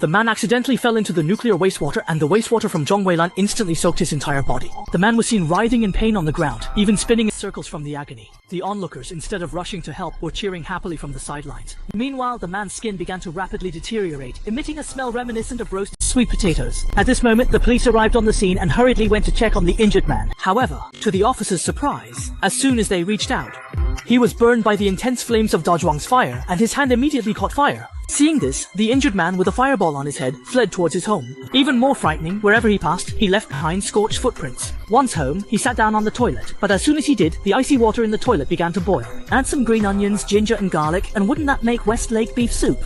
The man accidentally fell into the nuclear wastewater, and the wastewater from Zhong Weilan instantly soaked his entire body. The man was seen writhing in pain on the ground, even spinning in circles from the agony. The onlookers, instead of rushing to help, were cheering happily from the sidelines. Meanwhile, the man's skin began to rapidly deteriorate, emitting a smell reminiscent of roasted sweet potatoes. At this moment, the police arrived on the scene and hurriedly went to check on the injured man. However, to the officers' surprise, as soon as they reached out, he was burned by the intense flames of Dazhuang's fire, and his hand immediately caught fire. Seeing this, the injured man with a fireball on his head fled towards his home. Even more frightening, wherever he passed, he left behind scorched footprints. Once home, he sat down on the toilet, but as soon as he did, the icy water in the toilet began to boil. Add some green onions, ginger and garlic, and wouldn't that make Westlake beef soup?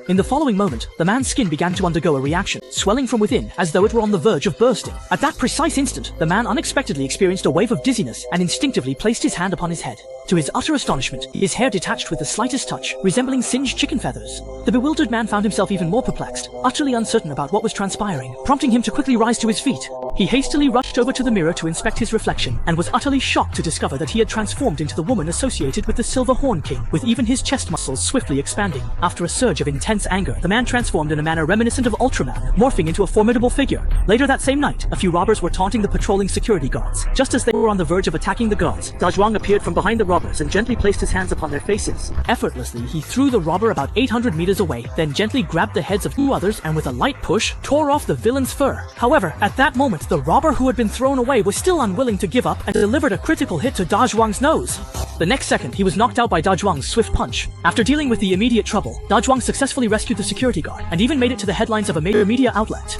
In the following moment, the man's skin began to undergo a reaction, swelling from within as though it were on the verge of bursting. At that precise instant, the man unexpectedly experienced a wave of dizziness and instinctively placed his hand upon his head. To his utter astonishment, his hair detached with the slightest touch, resembling singed chicken feathers. The bewildered man found himself even more perplexed, utterly uncertain about what was transpiring, prompting him to quickly rise to his feet. He hastily rushed over to the mirror to inspect his reflection, and was utterly shocked to discover that he had transformed into the woman associated with the Silver Horn King, with even his chest muscles swiftly expanding. After a surge of intense anger, the man transformed in a manner reminiscent of Ultraman, morphing into a formidable figure. Later that same night, a few robbers were taunting the patrolling security guards. Just as they were on the verge of attacking the guards, Dazhuang appeared from behind the robbers and gently placed his hands upon their faces. Effortlessly, he threw the robber about 800 meters away, then gently grabbed the heads of two others and with a light push, tore off the villain's fur. However, at that moment, the robber who had been thrown away was still unwilling to give up and delivered a critical hit to Dazhuang's nose. The next second, he was knocked out by Dazhuang's swift punch. After dealing with the immediate trouble, Dazhuang successfully rescued the security guard and even made it to the headlines of a major media outlet.